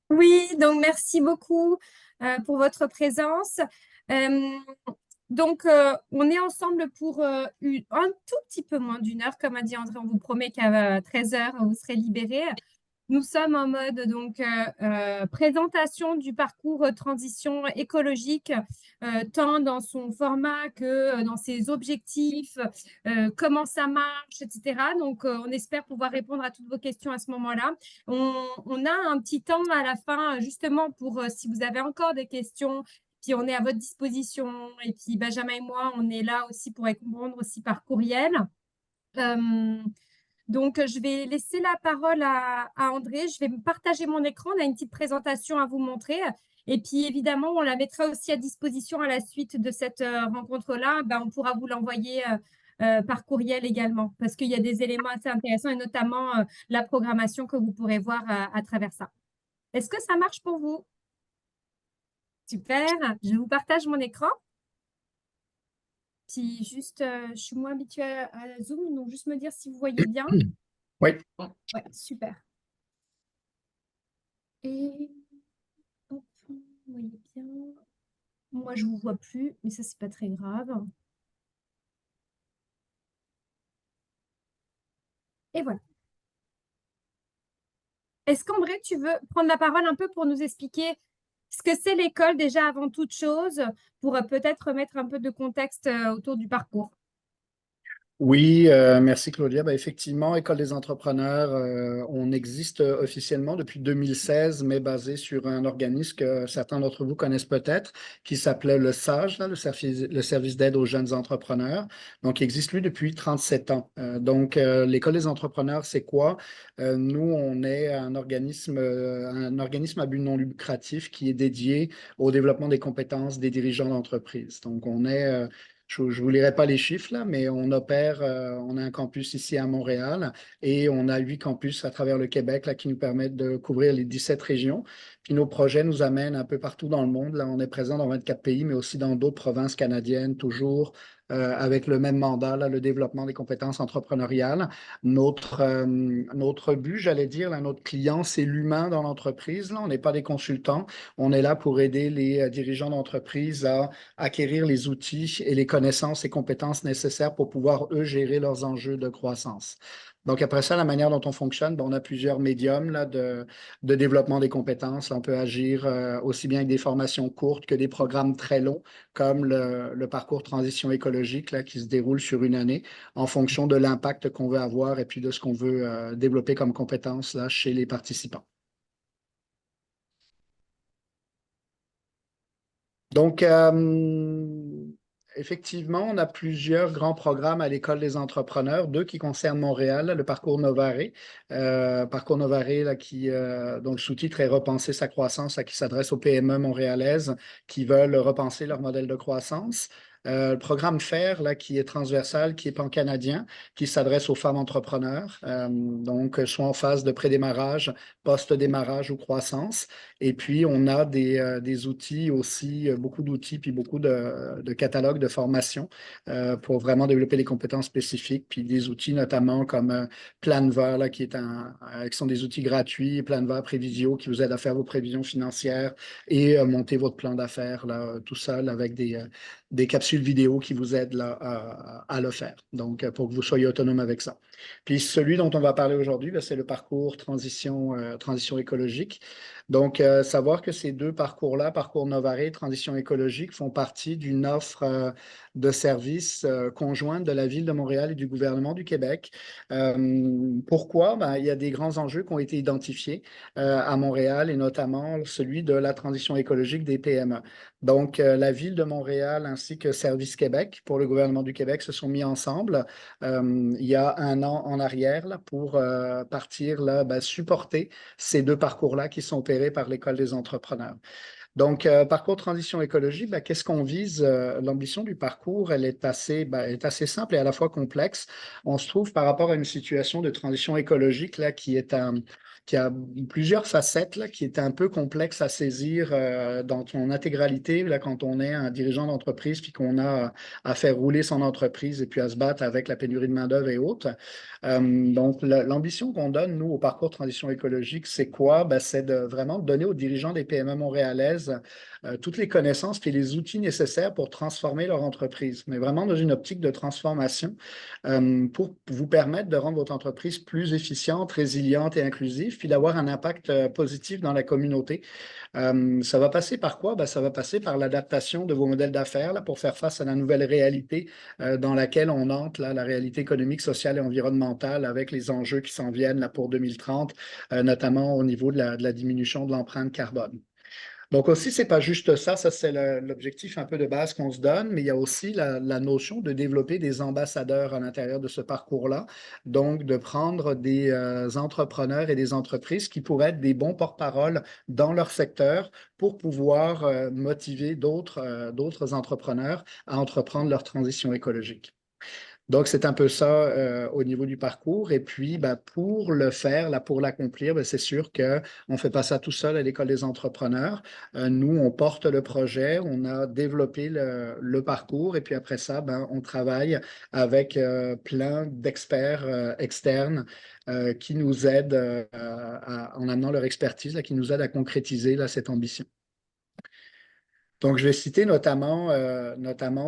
Oui, donc merci beaucoup pour votre présence. Euh, on est ensemble pour un tout petit peu moins d'une heure. Comme a dit André, on vous promet qu'à 13 heures, vous serez libérés. Nous sommes en mode présentation du parcours transition écologique, tant dans son format que dans ses objectifs, comment ça marche, etc. On espère pouvoir répondre à toutes vos questions à ce moment-là. On a un petit temps à la fin, justement, pour si vous avez encore des questions, puis on est à votre disposition. Et puis Benjamin et moi, on est là aussi pour répondre aussi par courriel. Euh, je vais laisser la parole à André. Je vais me partager mon écran. On a une petite présentation à vous montrer. Et puis, évidemment, on la mettra aussi à disposition à la suite de cette rencontre-là. Ben, on pourra vous l'envoyer par courriel également, parce qu'il y a des éléments assez intéressants, et notamment la programmation que vous pourrez voir à travers ça. Est-ce que ça marche pour vous? Super. Je vous partage mon écran. Puis juste, je suis moins habituée à Zoom, donc juste me dire si vous voyez bien. Oui. Ouais, super. Et hop, vous voyez bien. Moi, je vous vois plus, mais ça, c'est pas très grave. Et voilà. Est-ce qu'André, tu veux prendre la parole un peu pour nous expliquer ce que c'est l'école déjà avant toute chose, pour peut-être remettre un peu de contexte autour du parcours? Oui, merci Claudia. Ben, effectivement, École des entrepreneurs, on existe officiellement depuis 2016, mais basé sur un organisme que certains d'entre vous connaissent peut-être, qui s'appelait le SAGE, là, le service d'aide aux jeunes entrepreneurs. Donc, il existe lui depuis 37 ans. L'École des entrepreneurs, c'est quoi? Nous, on est un organisme à but non lucratif qui est dédié au développement des compétences des dirigeants d'entreprise. Donc, je ne vous lirai pas les chiffres, là, mais on a un campus ici à Montréal et on a 8 campus à travers le Québec là, qui nous permettent de couvrir les 17 régions. Puis nos projets nous amènent un peu partout dans le monde. Là, on est présent dans 24 pays, mais aussi dans d'autres provinces canadiennes, toujours avec le même mandat, là, le développement des compétences entrepreneuriales. Notre but, j'allais dire, là, notre client, c'est l'humain dans l'entreprise. Là. On n'est pas des consultants. On est là pour aider les dirigeants d'entreprise à acquérir les outils et les connaissances et compétences nécessaires pour pouvoir, eux, gérer leurs enjeux de croissance. Donc, après ça, la manière dont on fonctionne, ben, on a plusieurs médiums là, de développement des compétences. On peut agir aussi bien avec des formations courtes que des programmes très longs, comme le parcours transition écologique là, qui se déroule sur une année en fonction de l'impact qu'on veut avoir et puis de ce qu'on veut développer comme compétences là, chez les participants. Donc, effectivement, on a plusieurs grands programmes à l'École des entrepreneurs, deux qui concernent Montréal, là, le parcours Novare. Parcours Novare, là, dont le sous-titre est Repenser sa croissance, là, qui s'adresse aux PME montréalaises qui veulent repenser leur modèle de croissance. Le programme FAIR, là, qui est transversal, qui est pan-canadien, qui s'adresse aux femmes entrepreneurs, soit en phase de prédémarrage, post-démarrage ou croissance. Et puis, on a des outils aussi, beaucoup d'outils, puis beaucoup de catalogues de formation pour vraiment développer des compétences spécifiques, puis des outils notamment comme Planva, là, qui sont des outils gratuits, Planva, Prévisio, qui vous aident à faire vos prévisions financières et monter votre plan d'affaires, là, tout seul avec des capsules vidéo qui vous aident là, à le faire. Donc, pour que vous soyez autonome avec ça. Puis, celui dont on va parler aujourd'hui, ben, c'est le parcours transition écologique. Donc, savoir que ces deux parcours-là, parcours Novare et transition écologique, font partie d'une offre de services conjointe de la Ville de Montréal et du gouvernement du Québec. Pourquoi? Ben, il y a des grands enjeux qui ont été identifiés à Montréal et notamment celui de la transition écologique des PME. Donc, la Ville de Montréal ainsi que Service Québec pour le gouvernement du Québec se sont mis ensemble il y a un an en arrière là, pour partir là, ben, supporter ces deux parcours-là qui sont opérés par l'École des entrepreneurs. Donc, parcours transition écologique, ben, qu'est-ce qu'on vise? L'ambition du parcours, elle est assez simple et à la fois complexe. On se trouve par rapport à une situation de transition écologique là, qui a plusieurs facettes là, qui étaient un peu complexes à saisir dans son intégralité là, quand on est un dirigeant d'entreprise puis qu'on a à faire rouler son entreprise et puis à se battre avec la pénurie de main-d'œuvre et autres. Donc, l'ambition qu'on donne, nous, au parcours transition écologique, c'est quoi? Ben, c'est de vraiment donner aux dirigeants des PME montréalaises toutes les connaissances et les outils nécessaires pour transformer leur entreprise, mais vraiment dans une optique de transformation pour vous permettre de rendre votre entreprise plus efficiente, résiliente et inclusive, puis d'avoir un impact positif dans la communauté. Ça va passer par quoi? Ben, ça va passer par l'adaptation de vos modèles d'affaires là, pour faire face à la nouvelle réalité dans laquelle on entre, là, la réalité économique, sociale et environnementale avec les enjeux qui s'en viennent là, pour 2030, notamment au niveau de la diminution de l'empreinte carbone. Donc aussi, c'est pas juste ça, ça c'est l'objectif un peu de base qu'on se donne, mais il y a aussi la notion de développer des ambassadeurs à l'intérieur de ce parcours-là, donc de prendre des entrepreneurs et des entreprises qui pourraient être des bons porte-parole dans leur secteur pour pouvoir motiver d'autres entrepreneurs à entreprendre leur transition écologique. Donc, c'est un peu ça au niveau du parcours. Et puis, ben, pour le faire, là, pour l'accomplir, ben, c'est sûr qu'on ne fait pas ça tout seul à l'École des entrepreneurs. Nous, on porte le projet, on a développé le parcours et puis après ça, ben, on travaille avec plein d'experts externes qui nous aident en amenant leur expertise, là, qui nous aident à concrétiser là, cette ambition. Donc, je vais citer notamment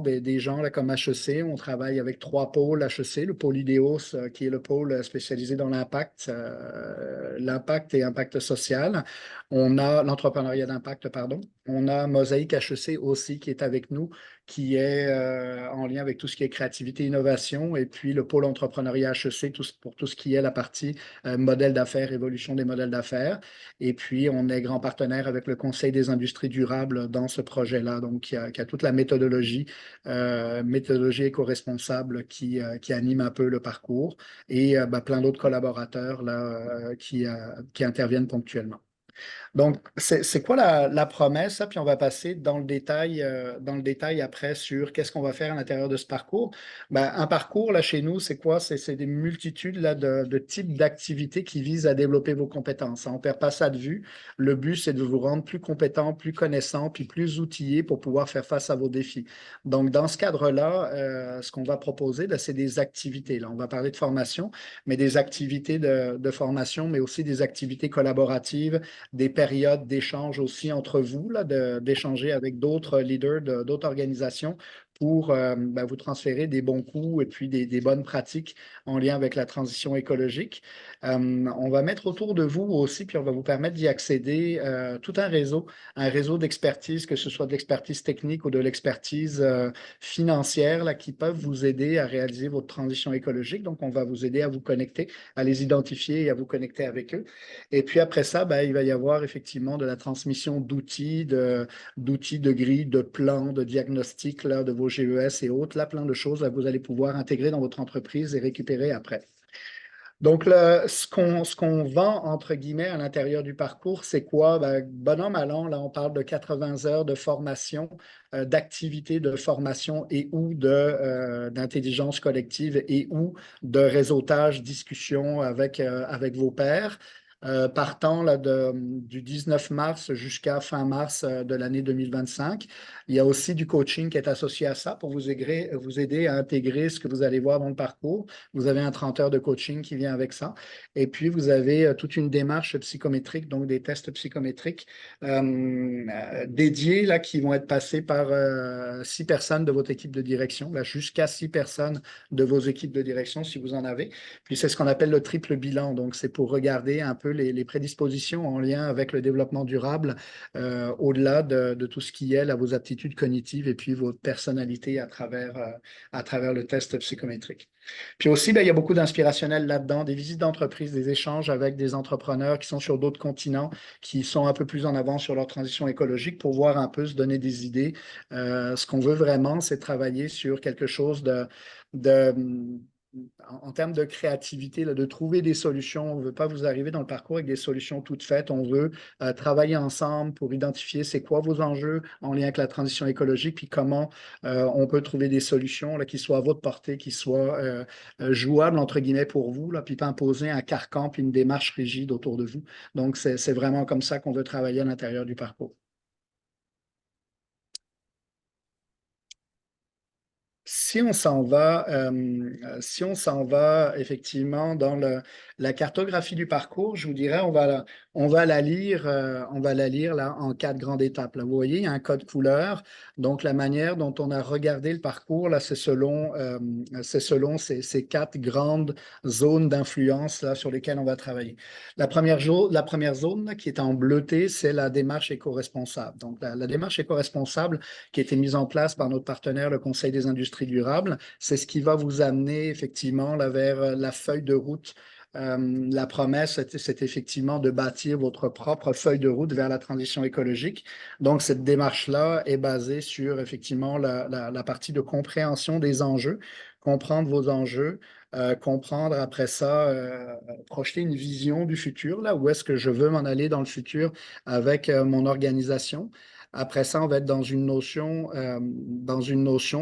des gens là, comme HEC. On travaille avec trois pôles HEC, le pôle IDEOS, qui est le pôle spécialisé dans l'impact et impact social. On a l'entrepreneuriat d'impact, pardon. On a Mosaïque HEC aussi qui est avec nous, qui est en lien avec tout ce qui est créativité, innovation, et puis le pôle entrepreneuriat HEC pour tout ce qui est la partie modèle d'affaires, évolution des modèles d'affaires. Et puis, on est grand partenaire avec le Conseil des industries durables dans ce projet-là, donc qui a toute la méthodologie éco-responsable qui anime un peu le parcours et ben, plein d'autres collaborateurs là, qui interviennent ponctuellement. Donc, c'est quoi la promesse? Puis on va passer dans le détail après sur qu'est-ce qu'on va faire à l'intérieur de ce parcours. Ben, un parcours, là, chez nous, c'est quoi? C'est des multitudes là, de types d'activités qui visent à développer vos compétences. On ne perd pas ça de vue. Le but, c'est de vous rendre plus compétent, plus connaissant, puis plus outillé pour pouvoir faire face à vos défis. Donc, dans ce cadre-là, ce qu'on va proposer, là, c'est des activités. Là, on va parler de formation, mais des activités de formation, mais aussi des activités collaboratives, des périodes d'échange aussi entre vous, là, d'échanger avec d'autres leaders d'autres organisations pour ben, vous transférer des bons coups et puis des bonnes pratiques en lien avec la transition écologique. On va mettre autour de vous aussi, puis on va vous permettre d'y accéder tout un réseau d'expertise, que ce soit de l'expertise technique ou de l'expertise financière, là, qui peuvent vous aider à réaliser votre transition écologique. Donc, on va vous aider à vous connecter, à les identifier et à vous connecter avec eux. Et puis après ça, ben, il va y avoir effectivement de la transmission d'outils, de grilles, de plans, de diagnostics, là, de vos GES et autres, là, plein de choses que vous allez pouvoir intégrer dans votre entreprise et récupérer après. Donc, ce qu'on vend, entre guillemets, à l'intérieur du parcours, c'est quoi? Ben, bon an, mal an, là, on parle de 80 heures de formation, d'activités de formation et ou d'intelligence collective et ou de réseautage, discussion avec vos pairs. Partant là, du 19 mars jusqu'à fin mars de l'année 2025. Il y a aussi du coaching qui est associé à ça pour vous aider à intégrer ce que vous allez voir dans le parcours. Vous avez un 30 heures de coaching qui vient avec ça. Et puis, vous avez toute une démarche psychométrique, donc des tests psychométriques dédiés là, qui vont être passés par 6 personnes de votre équipe de direction, là, jusqu'à 6 personnes de vos équipes de direction si vous en avez. Puis, c'est ce qu'on appelle le triple bilan. Donc, c'est pour regarder un peu les prédispositions en lien avec le développement durable au-delà de tout ce qui est là, vos aptitudes cognitives et puis votre personnalité à travers le test psychométrique. Puis aussi, ben, il y a beaucoup d'inspirationnel là-dedans, des visites d'entreprise, des échanges avec des entrepreneurs qui sont sur d'autres continents, qui sont un peu plus en avance sur leur transition écologique pour voir un peu, se donner des idées. Ce qu'on veut vraiment, c'est travailler sur quelque chose de en termes de créativité, là, de trouver des solutions. On ne veut pas vous arriver dans le parcours avec des solutions toutes faites. On veut travailler ensemble pour identifier c'est quoi vos enjeux en lien avec la transition écologique, puis comment on peut trouver des solutions là, qui soient à votre portée, qui soient jouables, entre guillemets, pour vous, là, puis pas imposer un carcan puis une démarche rigide autour de vous. Donc, c'est vraiment comme ça qu'on veut travailler à l'intérieur du parcours. Si on s'en va effectivement dans la cartographie du parcours, je vous dirais, on va la lire là en quatre grandes étapes. Là, vous voyez, il y a un code couleur. Donc, la manière dont on a regardé le parcours, là, c'est selon ces quatre grandes zones d'influence là, sur lesquelles on va travailler. La première zone là, qui est en bleuté, c'est la démarche éco-responsable. Donc, la démarche éco-responsable qui a été mise en place par notre partenaire, le Conseil des industries durables. C'est ce qui va vous amener effectivement là, vers la feuille de route. La promesse, c'est effectivement de bâtir votre propre feuille de route vers la transition écologique. Donc, cette démarche-là est basée sur effectivement la partie de compréhension des enjeux, comprendre vos enjeux, comprendre après ça, projeter une vision du futur, là, où est-ce que je veux m'en aller dans le futur avec mon organisation. Après ça, on va être dans une notion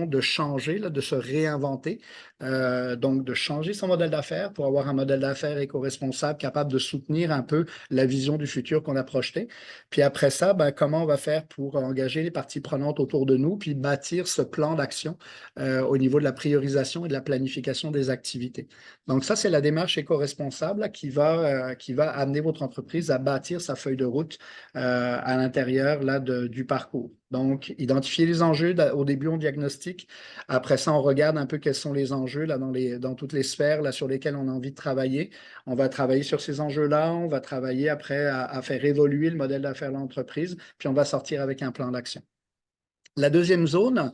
de changer, là, de se réinventer, donc de changer son modèle d'affaires pour avoir un modèle d'affaires éco-responsable capable de soutenir un peu la vision du futur qu'on a projeté. Puis après ça, ben, comment on va faire pour engager les parties prenantes autour de nous, puis bâtir ce plan d'action au niveau de la priorisation et de la planification des activités. Donc ça, c'est la démarche éco-responsable là, qui va amener votre entreprise à bâtir sa feuille de route à l'intérieur là, du parcours. Donc, identifier les enjeux. Au début, on diagnostique. Après ça, on regarde un peu quels sont les enjeux là, dans toutes les sphères là, sur lesquelles on a envie de travailler. On va travailler sur ces enjeux-là. On va travailler après à faire évoluer le modèle d'affaires de l'entreprise. Puis, on va sortir avec un plan d'action. La deuxième zone,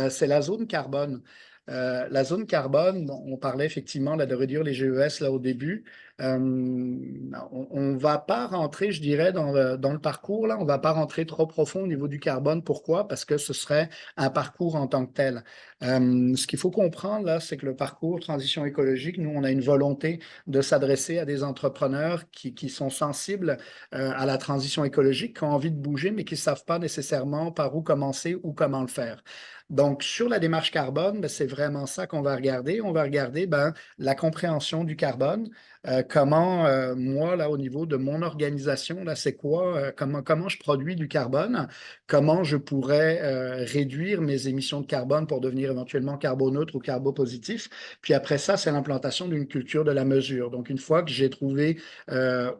c'est la zone carbone. La zone carbone, on parlait effectivement là, de réduire les GES là, au début. On ne va pas rentrer, je dirais, dans le parcours, là, on ne va pas rentrer trop profond au niveau du carbone. Pourquoi? Parce que ce serait un parcours en tant que tel. Ce qu'il faut comprendre, là, c'est que le parcours transition écologique, nous, on a une volonté de s'adresser à des entrepreneurs qui sont sensibles à la transition écologique, qui ont envie de bouger, mais qui ne savent pas nécessairement par où commencer ou comment le faire. Donc, sur la démarche carbone, ben, c'est vraiment ça qu'on va regarder. On va regarder ben, la compréhension du carbone. Comment, moi, là, au niveau de mon organisation, là, c'est quoi, comment je produis du carbone, comment je pourrais réduire mes émissions de carbone pour devenir éventuellement carboneutre ou carbopositif. Puis après ça, c'est l'implantation d'une culture de la mesure. Donc, une fois que j'ai trouvé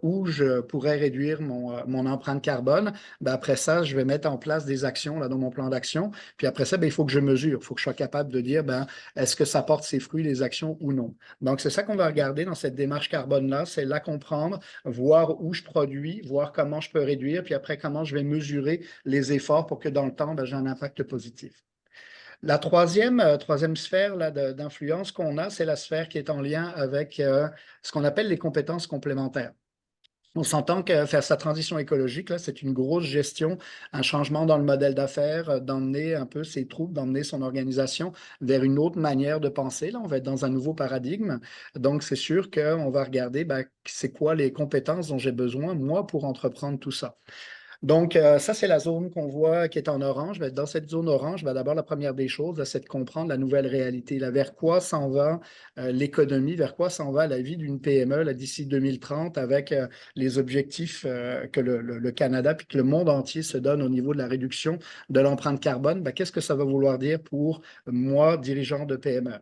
où je pourrais réduire mon empreinte carbone, ben, après ça, je vais mettre en place des actions là, dans mon plan d'action. Puis après ça, ben, il faut que je mesure. Il faut que je sois capable de dire, ben, est-ce que ça porte ses fruits, les actions ou non. Donc, c'est ça qu'on va regarder dans cette démarche carbone-là, c'est la comprendre, voir où je produis, voir comment je peux réduire, puis après, comment je vais mesurer les efforts pour que dans le temps, ben, j'ai un impact positif. La troisième sphère d'influence qu'on a, c'est la sphère qui est en lien avec ce qu'on appelle les compétences complémentaires. On s'entend que faire sa transition écologique, là, c'est une grosse gestion, un changement dans le modèle d'affaires, d'emmener un peu ses troupes, d'emmener son organisation vers une autre manière de penser. Là, on va être dans un nouveau paradigme. Donc, c'est sûr qu'on va regarder ben, c'est quoi les compétences dont j'ai besoin, moi, pour entreprendre tout ça. Donc, ça, c'est la zone qu'on voit qui est en orange. Ben, dans cette zone orange, ben, d'abord, la première des choses, c'est de comprendre la nouvelle réalité. Là, vers quoi s'en va l'économie, vers quoi s'en va la vie d'une PME d'ici 2030 avec les objectifs que le Canada puis que le monde entier se donne au niveau de la réduction de l'empreinte carbone. Ben, qu'est-ce que ça va vouloir dire pour moi, dirigeant de PME?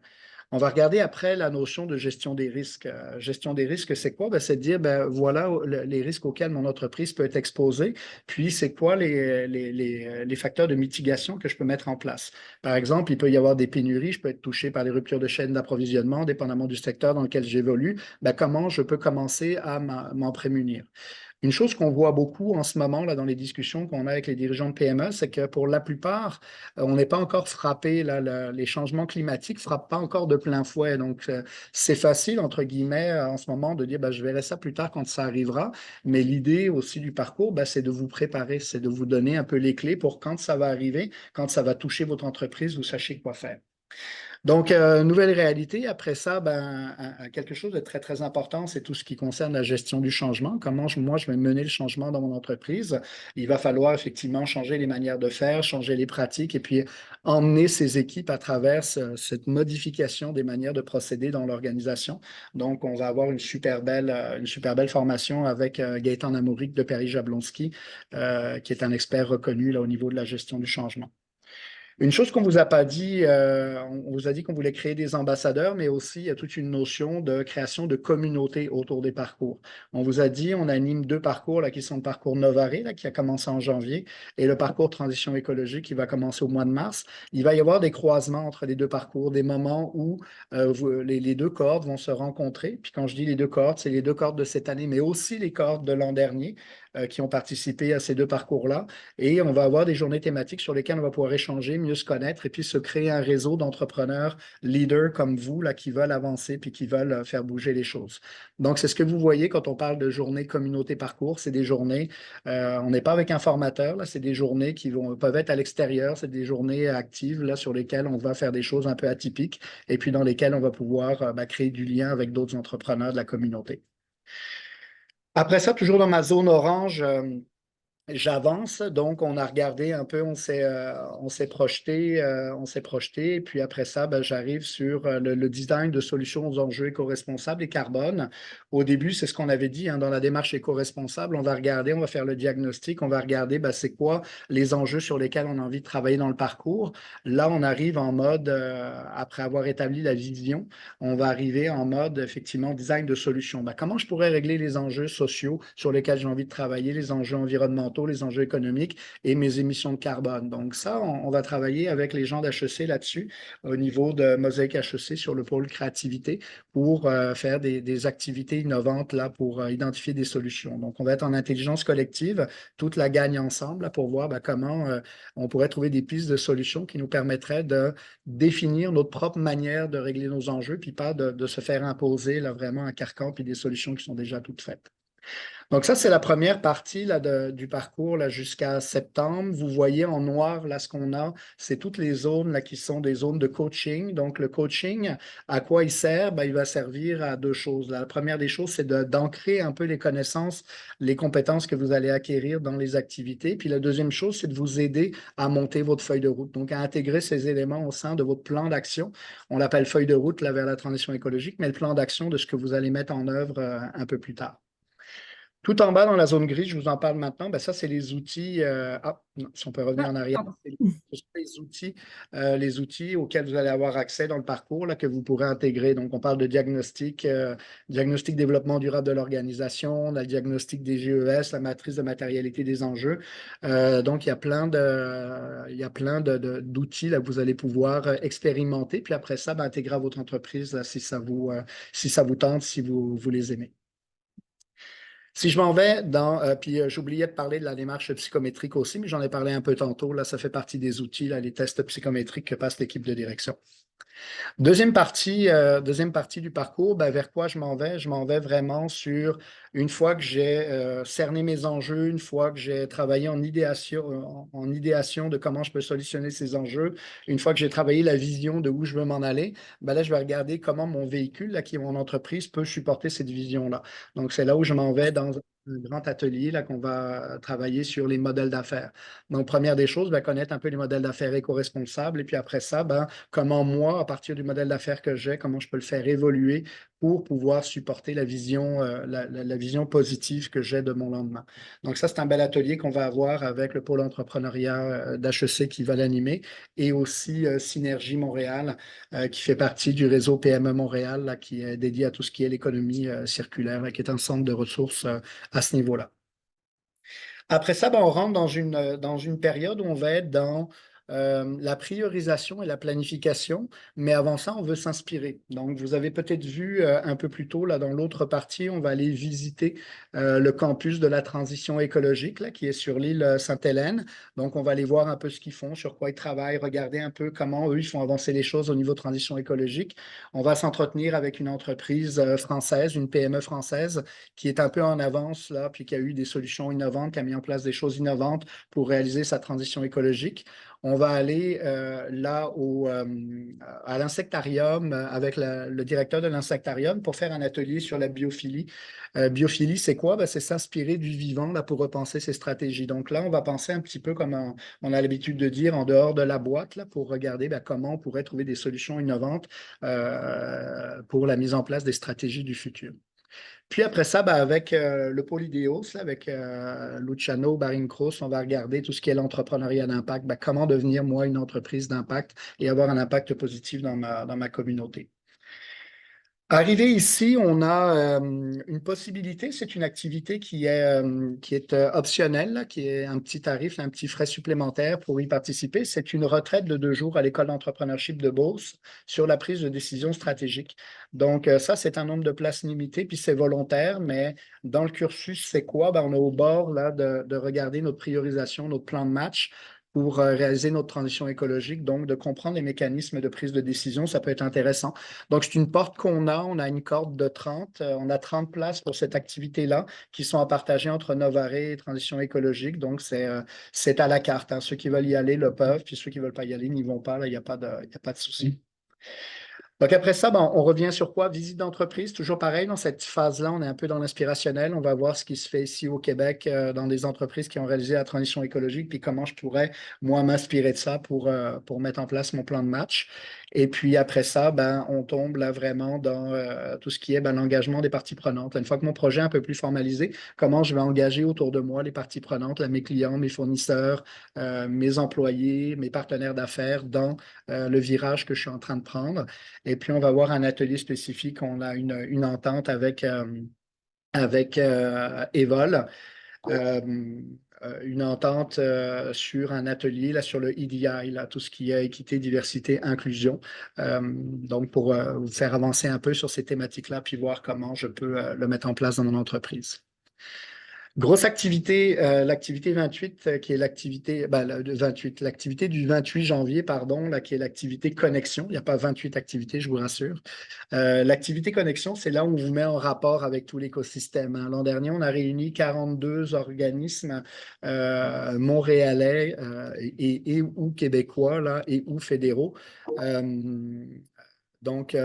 On va regarder après la notion de gestion des risques. Gestion des risques, c'est quoi? Ben, c'est de dire, ben, voilà les risques auxquels mon entreprise peut être exposée, puis c'est quoi les facteurs de mitigation que je peux mettre en place. Par exemple, il peut y avoir des pénuries, je peux être touché par les ruptures de chaîne d'approvisionnement, dépendamment du secteur dans lequel j'évolue. Ben, comment je peux commencer à m'en prémunir? Une chose qu'on voit beaucoup en ce moment là, dans les discussions qu'on a avec les dirigeants de PME, c'est que pour la plupart, on n'est pas encore frappé, là, les changements climatiques ne frappent pas encore de plein fouet. Donc, c'est facile, entre guillemets, en ce moment, de dire ben, je verrai ça plus tard quand ça arrivera. Mais l'idée aussi du parcours, ben, c'est de vous préparer, c'est de vous donner un peu les clés pour quand ça va arriver, quand ça va toucher votre entreprise, vous sachiez quoi faire. Donc, nouvelle réalité. Après ça, quelque chose de très, très important, c'est tout ce qui concerne la gestion du changement. Comment moi, je vais mener le changement dans mon entreprise. Il va falloir effectivement changer les manières de faire, changer les pratiques et puis emmener ces équipes à travers cette modification des manières de procéder dans l'organisation. Donc, on va avoir une super belle formation avec Gaëtan Amouric de Paris-Jablonski, qui est un expert reconnu là, au niveau de la gestion du changement. Une chose qu'on vous a pas dit, on vous a dit qu'on voulait créer des ambassadeurs, mais aussi il y a toute une notion de création de communauté autour des parcours. On vous a dit, on anime deux parcours là, qui sont le parcours Novare, là, qui a commencé en janvier, et le parcours Transition écologique qui va commencer au mois de mars. Il va y avoir des croisements entre les deux parcours, des moments où les deux cohortes vont se rencontrer. Puis quand je dis les deux cohortes, c'est les deux cohortes de cette année, mais aussi les cohortes de l'an dernier qui ont participé à ces deux parcours-là. Et on va avoir des journées thématiques sur lesquelles on va pouvoir échanger, mieux se connaître et puis se créer un réseau d'entrepreneurs leaders comme vous là, qui veulent avancer puis qui veulent faire bouger les choses. Donc, c'est ce que vous voyez quand on parle de journée communauté parcours. C'est des journées, on n'est pas avec un formateur, là, c'est des journées qui peuvent être à l'extérieur, c'est des journées actives là, sur lesquelles on va faire des choses un peu atypiques et puis dans lesquelles on va pouvoir créer du lien avec d'autres entrepreneurs de la communauté. Après ça, toujours dans ma zone orange, j'avance, donc on a regardé un peu, on s'est projeté, puis après ça, j'arrive sur le design de solutions aux enjeux éco-responsables et carbone. Au début, c'est ce qu'on avait dit hein, dans la démarche éco-responsable, on va regarder, on va faire le diagnostic, on va regarder c'est quoi les enjeux sur lesquels on a envie de travailler dans le parcours. Là, on arrive en mode, après avoir établi la vision, on va arriver en mode, effectivement, design de solutions. Comment je pourrais régler les enjeux sociaux sur lesquels j'ai envie de travailler, les enjeux environnementaux, les enjeux économiques et mes émissions de carbone. Donc ça, on va travailler avec les gens d'HEC là-dessus, au niveau de Mosaïque HEC sur le pôle créativité pour faire des activités innovantes là, pour identifier des solutions. Donc, on va être en intelligence collective, toute la gagne ensemble là, pour voir comment on pourrait trouver des pistes de solutions qui nous permettraient de définir notre propre manière de régler nos enjeux, puis pas de se faire imposer là, vraiment un carcan puis des solutions qui sont déjà toutes faites. Donc ça, c'est la première partie là, du parcours là, jusqu'à septembre. Vous voyez en noir, là, ce qu'on a, c'est toutes les zones là, qui sont des zones de coaching. Donc le coaching, à quoi il sert? Il va servir à deux choses. La première des choses, c'est d'ancrer un peu les connaissances, les compétences que vous allez acquérir dans les activités. Puis la deuxième chose, c'est de vous aider à monter votre feuille de route, donc à intégrer ces éléments au sein de votre plan d'action. On l'appelle feuille de route là, vers la transition écologique, mais le plan d'action de ce que vous allez mettre en œuvre un peu plus tard. Tout en bas dans la zone grise, je vous en parle maintenant, ça, c'est les outils. Non, si on peut revenir en arrière, Pardon. ce sont les outils auxquels vous allez avoir accès dans le parcours là, que vous pourrez intégrer. Donc, on parle de diagnostic, diagnostic développement durable de l'organisation, le diagnostic des GES, la matrice de matérialité des enjeux. Donc, il y a plein d'outils là, que vous allez pouvoir expérimenter. Puis après ça, intégrer à votre entreprise là, si ça vous tente, si vous les aimez. Si je m'en vais puis j'oubliais de parler de la démarche psychométrique aussi, mais j'en ai parlé un peu tantôt, là, ça fait partie des outils, là, les tests psychométriques que passe l'équipe de direction. Deuxième partie du parcours, vers quoi je m'en vais? Je m'en vais vraiment sur, une fois que j'ai cerné mes enjeux, une fois que j'ai travaillé en idéation de comment je peux solutionner ces enjeux, une fois que j'ai travaillé la vision de où je veux m'en aller, là, je vais regarder comment mon véhicule, là, qui est mon entreprise, peut supporter cette vision-là. Donc, c'est là où je m'en vais dans un grand atelier là, qu'on va travailler sur les modèles d'affaires. Donc, première des choses, connaître un peu les modèles d'affaires éco-responsables. Et puis après ça, comment moi, à partir du modèle d'affaires que j'ai, comment je peux le faire évoluer pour pouvoir supporter la vision, la vision positive que j'ai de mon lendemain. Donc, ça, c'est un bel atelier qu'on va avoir avec le pôle entrepreneuriat d'HEC qui va l'animer et aussi Synergie Montréal qui fait partie du réseau PME Montréal là, qui est dédié à tout ce qui est l'économie circulaire, là, qui est un centre de ressources à ce niveau-là. Après ça, on rentre dans une période où on va être dans la priorisation et la planification, mais avant ça, on veut s'inspirer. Donc, vous avez peut-être vu un peu plus tôt, là, dans l'autre partie, on va aller visiter le campus de la transition écologique, là, qui est sur l'île Sainte-Hélène. Donc, on va aller voir un peu ce qu'ils font, sur quoi ils travaillent, regarder un peu comment eux, ils font avancer les choses au niveau de transition écologique. On va s'entretenir avec une entreprise française, une PME française, qui est un peu en avance, là, puis qui a eu des solutions innovantes, qui a mis en place des choses innovantes pour réaliser sa transition écologique. on va aller là à l'insectarium avec le directeur de l'insectarium pour faire un atelier sur la biophilie. Biophilie, c'est quoi? Ben, c'est s'inspirer du vivant là, pour repenser ses stratégies. Donc là, on va penser un petit peu comme on a l'habitude de dire en dehors de la boîte là, pour regarder ben, comment on pourrait trouver des solutions innovantes pour la mise en place des stratégies du futur. Puis après ça, ben, avec le pôle Idéos, là, avec Luciano Barrincros, on va regarder tout ce qui est l'entrepreneuriat d'impact, ben, comment devenir, moi, une entreprise d'impact et avoir un impact positif dans ma communauté. Arrivé ici, on a une possibilité, c'est une activité qui est optionnelle, là, qui est un petit tarif, un petit frais supplémentaire pour y participer. C'est une retraite de 2 jours à l'École d'entrepreneurship de Beauce sur la prise de décision stratégique. Donc, ça, c'est un nombre de places limité, puis c'est volontaire, mais dans le cursus, c'est quoi? Ben, on est au bord là, de regarder notre priorisation, notre plan de match pour réaliser notre transition écologique. Donc, de comprendre les mécanismes de prise de décision, ça peut être intéressant. Donc, c'est une porte qu'on a. On a une corde de 30. On a 30 places pour cette activité-là qui sont à partager entre Novaré et Transition écologique. Donc, c'est à la carte, hein. Ceux qui veulent y aller le peuvent, puis ceux qui ne veulent pas y aller n'y vont pas. Là, il n'y a pas il y a pas de souci. Donc après ça, ben, on revient sur quoi? Visite d'entreprise, toujours pareil, dans cette phase-là, on est un peu dans l'inspirationnel. On va voir ce qui se fait ici au Québec dans des entreprises qui ont réalisé la transition écologique, puis comment je pourrais, moi, m'inspirer de ça pour mettre en place mon plan de match. Et puis après ça, ben, on tombe là vraiment dans tout ce qui est ben, l'engagement des parties prenantes. Là, une fois que mon projet est un peu plus formalisé, comment je vais engager autour de moi les parties prenantes, là, mes clients, mes fournisseurs, mes employés, mes partenaires d'affaires dans le virage que je suis en train de prendre. Et puis, on va avoir un atelier spécifique. On a une entente avec Evol, euh, une entente sur un atelier là, sur le EDI, là, tout ce qui est équité, diversité, inclusion. Donc, pour vous faire avancer un peu sur ces thématiques-là, puis voir comment je peux le mettre en place dans mon entreprise. Grosse activité, l'activité 28, qui est l'activité, ben, l'activité du 28 janvier, pardon, là, qui est l'activité connexion. Il n'y a pas 28 activités, je vous rassure. L'activité connexion, c'est là où on vous met en rapport avec tout l'écosystème, hein. L'an dernier, on a réuni 42 organismes montréalais et ou québécois là, et ou fédéraux. Donc,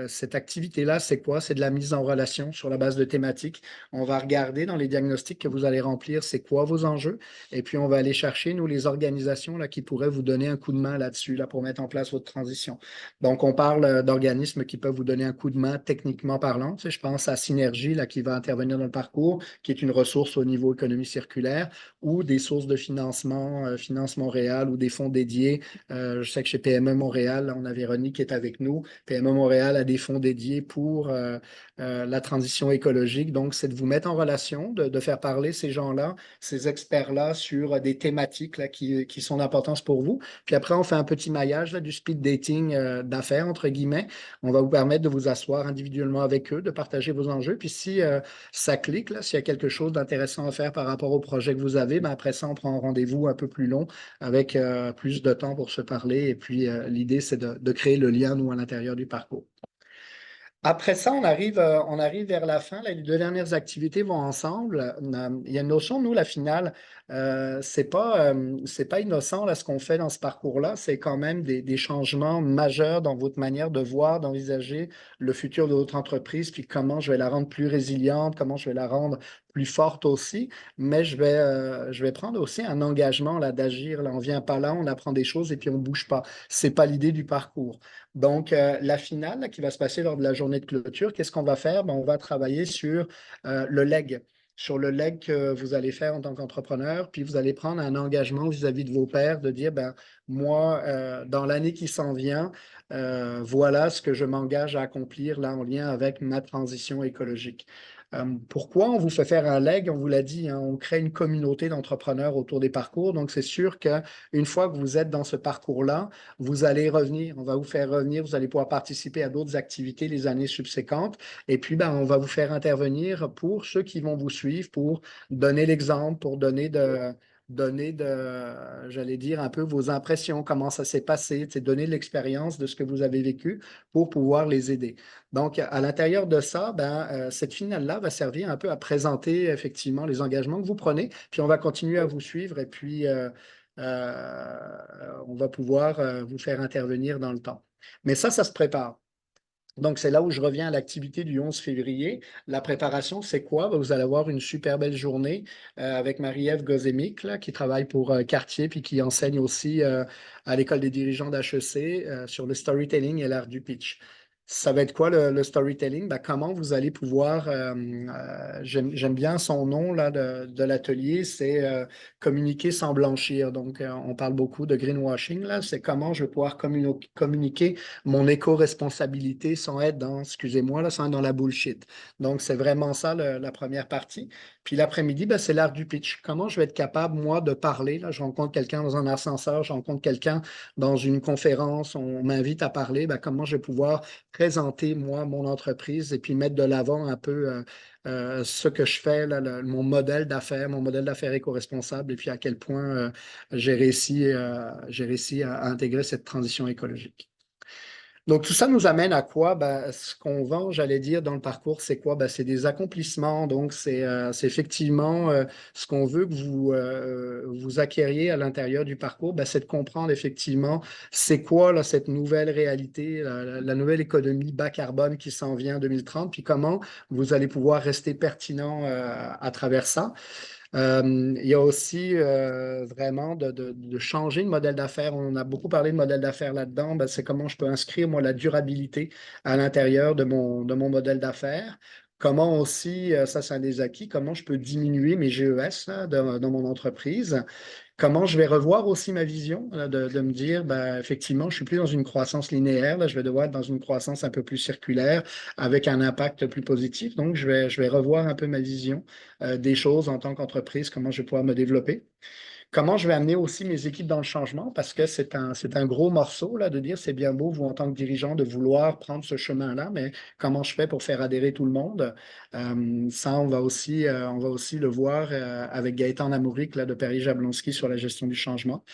cette activité-là, c'est quoi? C'est de la mise en relation sur la base de thématiques. On va regarder dans les diagnostics que vous allez remplir, c'est quoi vos enjeux. Et puis, on va aller chercher, nous, les organisations là, qui pourraient vous donner un coup de main là-dessus là, pour mettre en place votre transition. Donc, on parle d'organismes qui peuvent vous donner un coup de main techniquement parlant. Tu sais, je pense à Synergie là, qui va intervenir dans le parcours, qui est une ressource au niveau économie circulaire, ou des sources de financement, Finance Montréal ou des fonds dédiés. Je sais que chez PME Montréal, là, on a Véronique qui est avec nous. PME Montréal a des fonds dédiés pour la transition écologique. Donc, c'est de vous mettre en relation, de faire parler ces gens-là, ces experts-là sur des thématiques là, qui sont d'importance pour vous. Puis après, on fait un petit maillage là, du speed dating d'affaires, entre guillemets. On va vous permettre de vous asseoir individuellement avec eux, de partager vos enjeux. Puis si ça clique, là, s'il y a quelque chose d'intéressant à faire par rapport au projet que vous avez, ben après ça, on prend un rendez-vous un peu plus long avec plus de temps pour se parler. Et puis, l'idée, c'est de créer le lien, nous, à l'intérieur du parcours. Après ça, on arrive vers la fin. Là, les 2 dernières activités vont ensemble. Il y a une notion, nous, la finale, c'est pas innocent là, ce qu'on fait dans ce parcours-là. C'est quand même des changements majeurs dans votre manière de voir, d'envisager le futur de votre entreprise, puis comment je vais la rendre plus résiliente, comment je vais la rendre plus forte aussi. Mais je vais prendre aussi un engagement là, d'agir. Là, on vient pas là, on apprend des choses et puis on bouge pas. C'est pas l'idée du parcours. Donc, la finale là, qui va se passer lors de la journée de clôture, qu'est-ce qu'on va faire? Ben, on va travailler sur le leg, sur le leg que vous allez faire en tant qu'entrepreneur, puis vous allez prendre un engagement vis-à-vis de vos pairs de dire, ben, moi, dans l'année qui s'en vient, voilà ce que je m'engage à accomplir là en lien avec ma transition écologique. Pourquoi on vous fait faire un leg? On vous l'a dit, hein, on crée une communauté d'entrepreneurs autour des parcours. Donc, c'est sûr qu'une fois que vous êtes dans ce parcours-là, vous allez revenir. On va vous faire revenir. Vous allez pouvoir participer à d'autres activités les années subséquentes. Et puis, ben, on va vous faire intervenir pour ceux qui vont vous suivre, pour donner l'exemple, pour j'allais dire, un peu vos impressions, comment ça s'est passé, donner l'expérience de ce que vous avez vécu pour pouvoir les aider. Donc, à l'intérieur de ça, ben, cette finale-là va servir un peu à présenter effectivement les engagements que vous prenez, puis on va continuer à vous suivre et puis on va pouvoir vous faire intervenir dans le temps. Mais ça se prépare. Donc, c'est là où je reviens à l'activité du 11 février. La préparation, c'est quoi? Ben, vous allez avoir une super belle journée avec Marie-Ève Gozemic, là, qui travaille pour Cartier puis qui enseigne aussi à l'École des dirigeants d'HEC sur le storytelling et l'art du pitch. Ça va être quoi le storytelling? Ben, comment vous allez pouvoir, j'aime bien son nom là, de l'atelier, c'est communiquer sans blanchir. Donc, on parle beaucoup de greenwashing, là. C'est comment je vais pouvoir communiquer mon éco-responsabilité sans être dans, excusez-moi, là, sans être dans la bullshit. Donc, c'est vraiment ça la première partie. Puis l'après-midi, ben, c'est l'art du pitch. Comment je vais être capable, moi, de parler? Là, je rencontre quelqu'un dans un ascenseur, je rencontre quelqu'un dans une conférence, on m'invite à parler, ben, comment je vais pouvoir présenter, moi, mon entreprise et puis mettre de l'avant un peu ce que je fais, là, mon modèle d'affaires éco-responsable et puis à quel point j'ai réussi à intégrer cette transition écologique. Donc, tout ça nous amène à quoi? Ben, ce qu'on vend, j'allais dire, dans le parcours, c'est quoi? Ben, c'est des accomplissements. Donc, c'est effectivement ce qu'on veut que vous acquériez à l'intérieur du parcours, ben, c'est de comprendre effectivement c'est quoi là, cette nouvelle réalité, la nouvelle économie bas carbone qui s'en vient en 2030, puis comment vous allez pouvoir rester pertinent à travers ça. Il y a aussi vraiment de changer le modèle d'affaires. On a beaucoup parlé de modèle d'affaires là-dedans. Ben, c'est comment je peux inscrire, moi, la durabilité à l'intérieur de mon modèle d'affaires. Comment aussi, ça c'est un des acquis, comment je peux diminuer mes GES là, dans mon entreprise. Comment je vais revoir aussi ma vision, là, de me dire, ben, effectivement, je suis plus dans une croissance linéaire, là, je vais devoir être dans une croissance un peu plus circulaire avec un impact plus positif. Donc, je vais revoir un peu ma vision des choses en tant qu'entreprise, comment je vais pouvoir me développer. Comment je vais amener aussi mes équipes dans le changement, parce que c'est un gros morceau là, de dire c'est bien beau, vous, en tant que dirigeant, de vouloir prendre ce chemin-là, mais comment je fais pour faire adhérer tout le monde? Ça, on va aussi le voir avec Gaëtan Namouric là, de Paris-Jablonski sur la gestion du changement.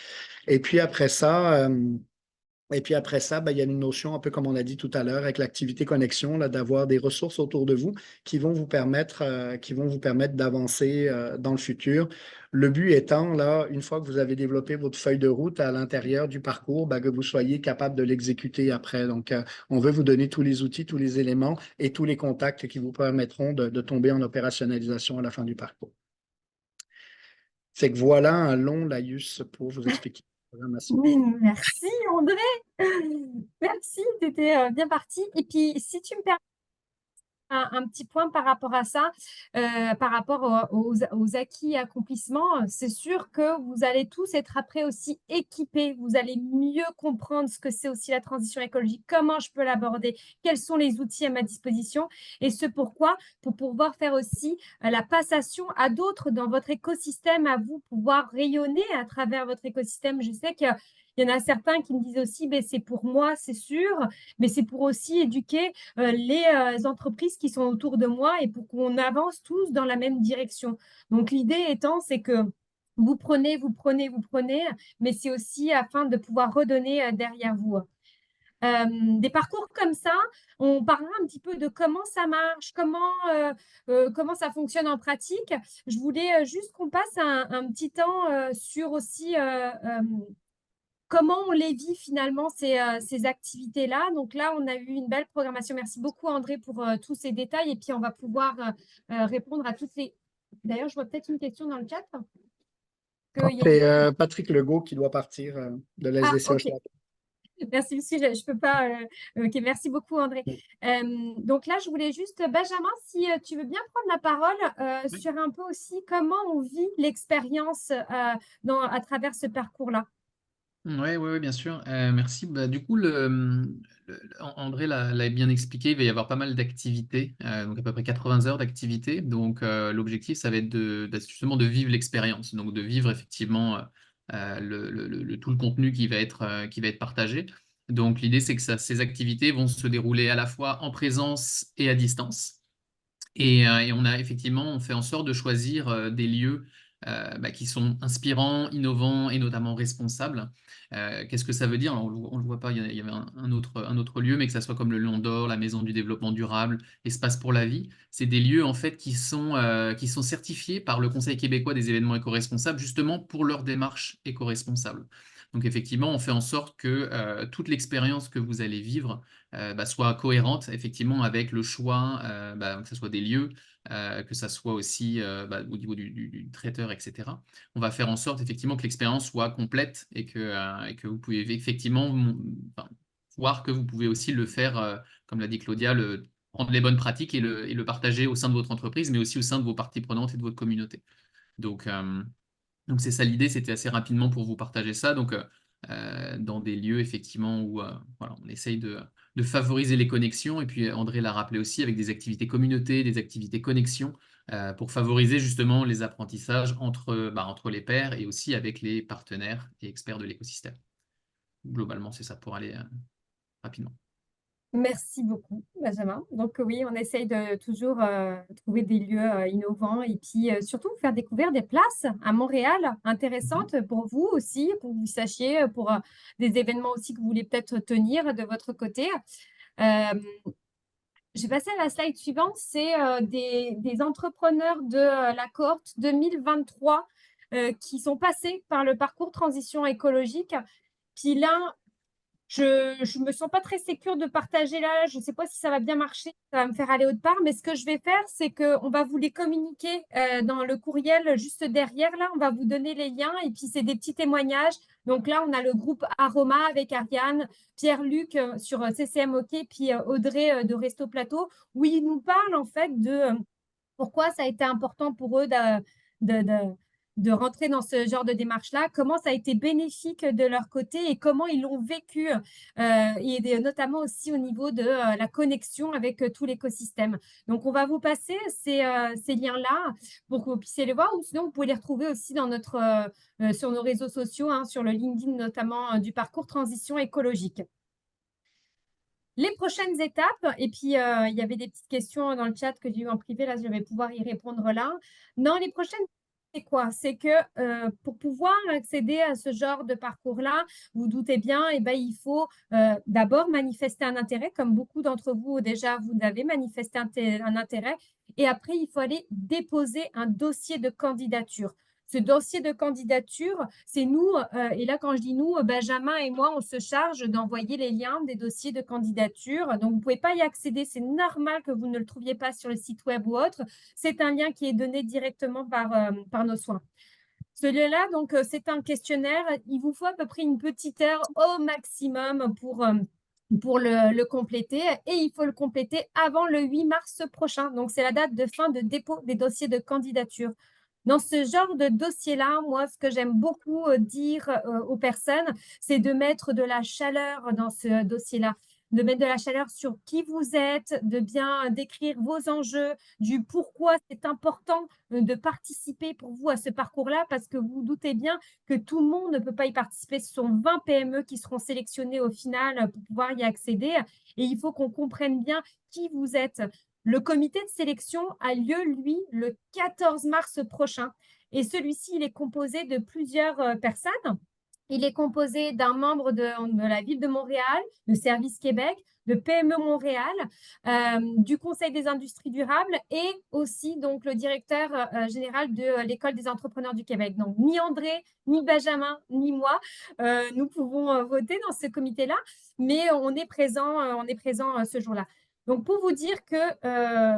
Et puis après ça, ben, il y a une notion, un peu comme on a dit tout à l'heure, avec l'activité connexion, là, d'avoir des ressources autour de vous qui vont vous permettre d'avancer dans le futur. Le but étant, là, une fois que vous avez développé votre feuille de route à l'intérieur du parcours, ben, que vous soyez capable de l'exécuter après. Donc, on veut vous donner tous les outils, tous les éléments et tous les contacts qui vous permettront de tomber en opérationnalisation à la fin du parcours. C'est que voilà un long laïus pour vous expliquer la programmation. Merci André, merci, tu étais bien parti. Et puis, si tu me permets un petit point par rapport à ça, par rapport aux acquis et accomplissements, c'est sûr que vous allez tous être après aussi équipés, vous allez mieux comprendre ce que c'est aussi la transition écologique, comment je peux l'aborder, quels sont les outils à ma disposition et ce pourquoi, pour pouvoir faire aussi la passation à d'autres dans votre écosystème, à vous pouvoir rayonner à travers votre écosystème. Je sais qu'il y en a certains qui me disent aussi, ben, c'est pour moi, c'est sûr, mais c'est pour aussi éduquer les entreprises qui sont autour de moi et pour qu'on avance tous dans la même direction. Donc, l'idée étant, c'est que vous prenez, mais c'est aussi afin de pouvoir redonner derrière vous. Des parcours comme ça, on parlera un petit peu de comment ça marche, comment ça fonctionne en pratique. Je voulais juste qu'on passe un petit temps sur aussi comment on les vit finalement, ces activités-là. Donc là, on a eu une belle programmation. Merci beaucoup, André, pour tous ces détails. Et puis, on va pouvoir répondre à toutes les... D'ailleurs, je vois peut-être une question dans le chat. C'est Patrick Legault qui doit partir de la Ah, SDC ok. Hochelaga. Merci, monsieur. Je ne peux pas... Ok, merci beaucoup, André. Donc là, je voulais juste, Benjamin, si tu veux bien prendre la parole Oui. sur un peu aussi comment on vit l'expérience à travers ce parcours-là. Oui, bien sûr. Merci. Bah, du coup, André l'a bien expliqué, il va y avoir pas mal d'activités, donc à peu près 80 heures d'activités. Donc, l'objectif, ça va être justement de vivre l'expérience, donc de vivre effectivement tout le contenu qui va être partagé. Donc, l'idée, c'est que ces activités vont se dérouler à la fois en présence et à distance. Et on fait en sorte de choisir des lieux qui sont inspirants, innovants et notamment responsables. Qu'est-ce que ça veut dire? Alors, on le voit pas, il y avait un autre lieu, mais que ça soit comme le Lion d'Or, la Maison du Développement Durable, Espace pour la Vie. C'est des lieux en fait qui sont certifiés par le Conseil québécois des événements éco-responsables justement pour leur démarche éco-responsable. Donc effectivement, on fait en sorte que toute l'expérience que vous allez vivre soit cohérente effectivement avec le choix, que ce soit des lieux, que ça soit aussi au niveau du traiteur, etc. On va faire en sorte effectivement que l'expérience soit complète et que vous pouvez effectivement voir que vous pouvez aussi le faire, comme l'a dit Claudia, prendre les bonnes pratiques et le partager au sein de votre entreprise, mais aussi au sein de vos parties prenantes et de votre communauté. Donc c'est ça l'idée, c'était assez rapidement pour vous partager ça. Donc, dans des lieux effectivement où voilà, on essaye de favoriser les connexions. Et puis André l'a rappelé aussi avec des activités communauté, des activités connexion, pour favoriser justement les apprentissages entre les pairs et aussi avec les partenaires et experts de l'écosystème. Globalement, c'est ça pour aller rapidement. Merci beaucoup, Benjamin. Donc oui, on essaye de toujours trouver des lieux innovants et puis surtout faire découvrir des places à Montréal intéressantes pour vous aussi, pour que vous sachiez, pour des événements aussi que vous voulez peut-être tenir de votre côté. Je vais passer à la slide suivante. C'est des entrepreneurs de la cohorte 2023 qui sont passés par le parcours transition écologique. Puis là, je me sens pas très sécure de partager là. Je ne sais pas si ça va bien marcher, ça va me faire aller autre part. Mais ce que je vais faire, c'est qu'on va vous les communiquer dans le courriel juste derrière. Là, on va vous donner les liens et puis c'est des petits témoignages. Donc là, on a le groupe Aroma avec Ariane, Pierre-Luc sur CCM OK, puis Audrey de Resto Plateau, où ils nous parlent en fait de pourquoi ça a été important pour eux de rentrer dans ce genre de démarche-là, comment ça a été bénéfique de leur côté et comment ils l'ont vécu, et notamment aussi au niveau de la connexion avec tout l'écosystème. Donc, on va vous passer ces liens-là pour que vous puissiez les voir, ou sinon, vous pouvez les retrouver aussi dans sur nos réseaux sociaux, hein, sur le LinkedIn notamment du parcours transition écologique. Les prochaines étapes, et puis il y avait des petites questions dans le chat que j'ai eu en privé, là je vais pouvoir y répondre là. Non, les prochaines, c'est quoi? C'est que pour pouvoir accéder à ce genre de parcours-là, vous doutez bien, il faut d'abord manifester un intérêt, comme beaucoup d'entre vous déjà, vous avez manifesté un intérêt, et après il faut aller déposer un dossier de candidature. Ce dossier de candidature, c'est nous, et là quand je dis nous, Benjamin et moi, on se charge d'envoyer les liens des dossiers de candidature. Donc, vous ne pouvez pas y accéder, c'est normal que vous ne le trouviez pas sur le site web ou autre. C'est un lien qui est donné directement par nos soins. Celui-là, donc, c'est un questionnaire. Il vous faut à peu près une petite heure au maximum pour le compléter. Et il faut le compléter avant le 8 mars prochain. Donc, c'est la date de fin de dépôt des dossiers de candidature. Dans ce genre de dossier-là, moi, ce que j'aime beaucoup dire aux personnes, c'est de mettre de la chaleur dans ce dossier-là, de mettre de la chaleur sur qui vous êtes, de bien décrire vos enjeux, du pourquoi c'est important de participer pour vous à ce parcours-là, parce que vous doutez bien que tout le monde ne peut pas y participer. Ce sont 20 PME qui seront sélectionnées au final pour pouvoir y accéder. Et il faut qu'on comprenne bien qui vous êtes. Le comité de sélection a lieu, lui, le 14 mars prochain. Et celui-ci, il est composé de plusieurs personnes. Il est composé d'un membre de la ville de Montréal, de Service Québec, de PME Montréal, du Conseil des industries durables et aussi donc le directeur général de l'École des entrepreneurs du Québec. Donc, ni André, ni Benjamin, ni moi, nous pouvons voter dans ce comité-là, mais on est présent ce jour-là. Donc, pour vous dire que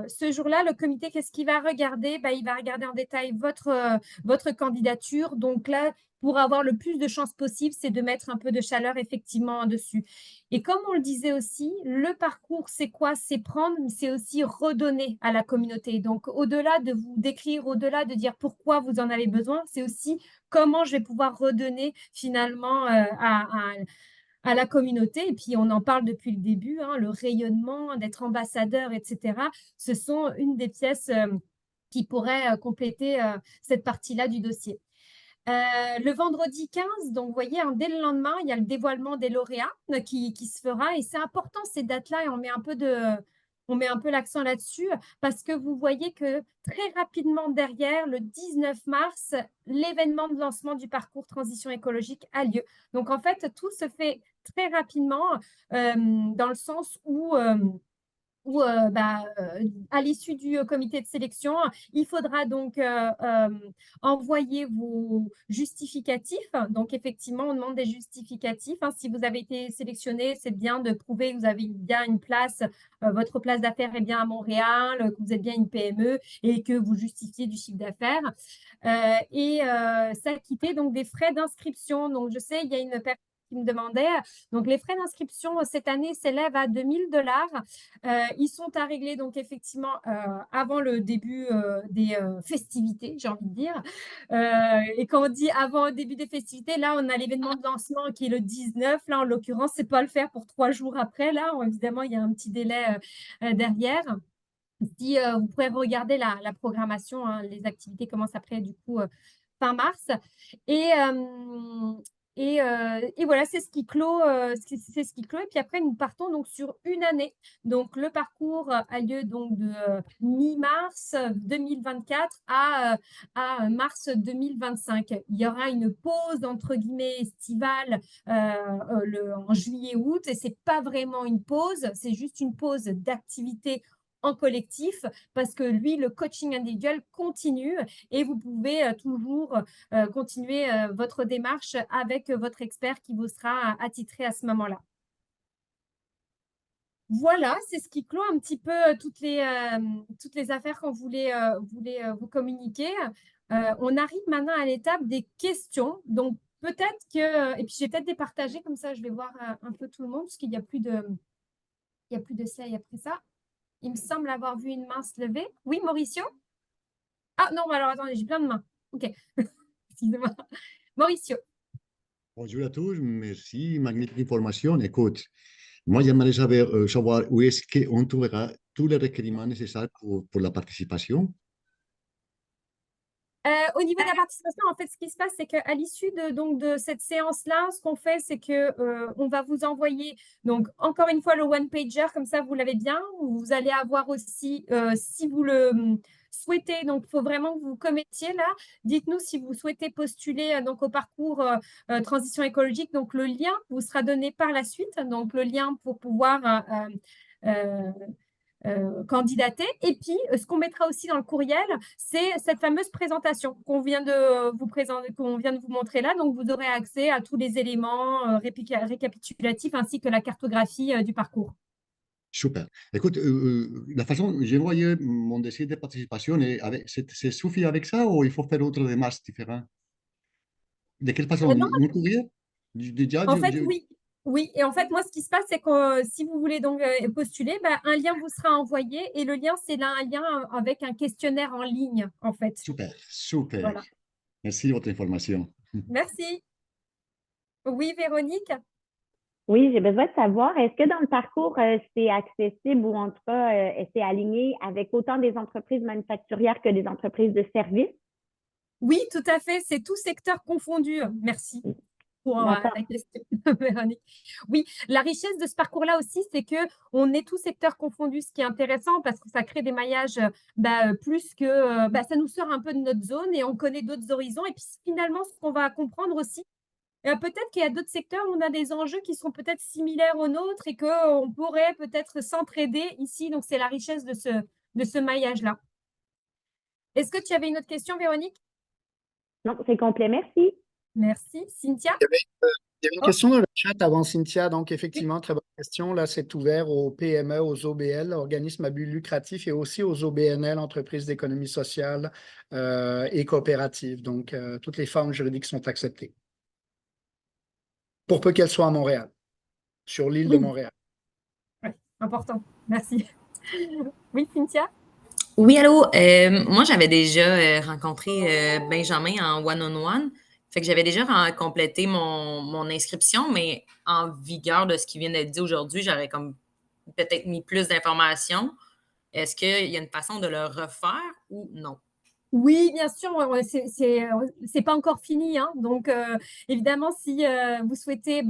ce jour-là, le comité, qu'est-ce qu'il va regarder? Il va regarder en détail votre candidature. Donc là, pour avoir le plus de chances possible, c'est de mettre un peu de chaleur effectivement dessus. Et comme on le disait aussi, le parcours, c'est quoi? C'est prendre, c'est aussi redonner à la communauté. Donc, au-delà de vous décrire, au-delà de dire pourquoi vous en avez besoin, c'est aussi comment je vais pouvoir redonner finalement à la communauté. Et puis, on en parle depuis le début, hein, le rayonnement, d'être ambassadeur, etc. Ce sont une des pièces qui pourraient compléter cette partie-là du dossier. Le vendredi 15, donc vous voyez, hein, dès le lendemain, il y a le dévoilement des lauréats qui se fera. Et c'est important ces dates-là et on met un peu on met un peu l'accent là-dessus parce que vous voyez que très rapidement derrière, le 19 mars, l'événement de lancement du parcours transition écologique a lieu. Donc, en fait, tout se fait très rapidement dans le sens où à l'issue du comité de sélection, il faudra donc envoyer vos justificatifs. Donc, effectivement, on demande des justificatifs. Si vous avez été sélectionné, c'est bien de prouver que vous avez bien une place, votre place d'affaires est bien à Montréal, que vous êtes bien une PME et que vous justifiez du chiffre d'affaires. Et s'acquitter donc des frais d'inscription. Donc, je sais, il y a une personne qui me demandait. Donc, les frais d'inscription cette année s'élèvent à 2 000 $. Ils sont à régler donc effectivement avant le début des festivités, j'ai envie de dire. Et quand on dit avant le début des festivités, là, on a l'événement de lancement qui est le 19. Là, en l'occurrence, c'est pas le faire pour 3 jours après. Là, évidemment, il y a un petit délai derrière. Si vous pouvez regarder la programmation, hein, les activités commencent après, du coup, fin mars. Et, et voilà, c'est ce qui clôt, c'est ce qui clôt. Et puis après, nous partons donc sur une année. Donc, le parcours a lieu donc de mi-mars 2024 à mars 2025. Il y aura une pause, entre guillemets, estivale en juillet-août. Et ce n'est pas vraiment une pause, c'est juste une pause d'activité en collectif parce que lui, le coaching individuel continue et vous pouvez toujours continuer votre démarche avec votre expert qui vous sera attitré à ce moment-là. Voilà, c'est ce qui clôt un petit peu toutes les affaires qu'on voulait vous communiquer. On arrive maintenant à l'étape des questions. Donc, peut-être que, et puis je vais peut-être départager comme ça, je vais voir un peu tout le monde parce qu'il n'y a plus de slide après ça. Il me semble avoir vu une main se lever. Oui, Mauricio? Ah non, alors attendez, j'ai plein de mains. OK. Excusez-moi. Mauricio. Bonjour à tous, merci, magnifique information. Écoute, moi j'aimerais savoir où est-ce qu'on trouvera tous les requériments nécessaires pour la participation. Au niveau de la participation, en fait, ce qui se passe, c'est qu'à l'issue de cette séance-là, ce qu'on fait, c'est qu'on va vous envoyer, donc encore une fois, le one-pager, comme ça, vous l'avez bien. Vous allez avoir aussi, si vous le souhaitez, donc il faut vraiment que vous vous commettiez là. Dites-nous si vous souhaitez postuler donc, au parcours transition écologique. Donc, le lien vous sera donné par la suite. Donc, le lien pour pouvoir candidater. Et puis, ce qu'on mettra aussi dans le courriel, c'est cette fameuse présentation qu'on vient de vous présenter, qu'on vient de vous montrer là. Donc, vous aurez accès à tous les éléments récapitulatifs ainsi que la cartographie du parcours. Super. Écoute, la façon dont j'ai envoyé mon dossier de participation, c'est suffit avec ça ou il faut faire autre démarche différente? De quelle façon? Non, Mon courrier? Déjà, en fait, oui. Oui, et en fait, moi, ce qui se passe, c'est que si vous voulez donc postuler, un lien vous sera envoyé et le lien, c'est là un lien avec un questionnaire en ligne, en fait. Super, super. Voilà. Merci de votre information. Merci. Oui, Véronique? Oui, j'ai besoin de savoir, est-ce que dans le parcours, c'est accessible ou en tout cas, c'est aligné avec autant des entreprises manufacturières que des entreprises de services? Oui, tout à fait. C'est tout secteur confondu. Merci pour la question, Véronique. Oui, la richesse de ce parcours-là aussi, c'est qu'on est tout secteur confondu, ce qui est intéressant parce que ça crée des maillages plus que… ça nous sort un peu de notre zone et on connaît d'autres horizons. Et puis finalement, ce qu'on va comprendre aussi, peut-être qu'il y a d'autres secteurs où on a des enjeux qui sont peut-être similaires aux nôtres et qu'on pourrait peut-être s'entraider ici. Donc, c'est la richesse de ce maillage-là. Est-ce que tu avais une autre question, Véronique? Non, c'est complet, merci. Merci. Cynthia? Il y avait une question dans le chat avant Cynthia, donc effectivement, très bonne question. Là, c'est ouvert aux PME, aux OBL, organismes à but lucratif, et aussi aux OBNL, entreprises d'économie sociale et coopératives. Donc, toutes les formes juridiques sont acceptées. Pour peu qu'elles soient à Montréal, sur l'île de Montréal. Oui, important. Merci. Oui, Cynthia? Oui, allô. Moi, j'avais déjà rencontré Benjamin en one-on-one. Fait que j'avais déjà complété mon inscription, mais en vigueur de ce qui vient d'être dit aujourd'hui, j'aurais comme peut-être mis plus d'informations. Est-ce qu'il y a une façon de le refaire ou non? Oui, bien sûr, c'est pas encore fini, hein. Donc, évidemment, si vous souhaitez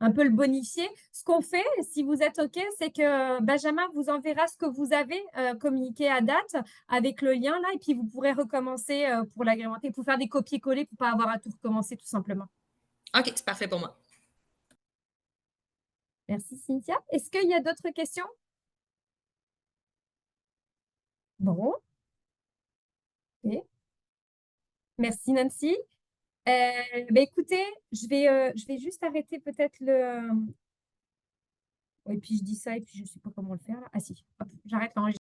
un peu le bonifier. Ce qu'on fait, si vous êtes OK, c'est que Benjamin vous enverra ce que vous avez communiqué à date avec le lien là, et puis vous pourrez recommencer pour l'agrémenter, pour faire des copier-coller, pour pas avoir à tout recommencer tout simplement. OK, c'est parfait pour moi. Merci Cynthia. Est-ce qu'il y a d'autres questions? Bon. Ok. Merci Nancy. Écoutez, je vais juste arrêter peut-être le... Et puis je dis ça et puis je ne sais pas comment le faire là. Ah si, hop, j'arrête l'enregistrement.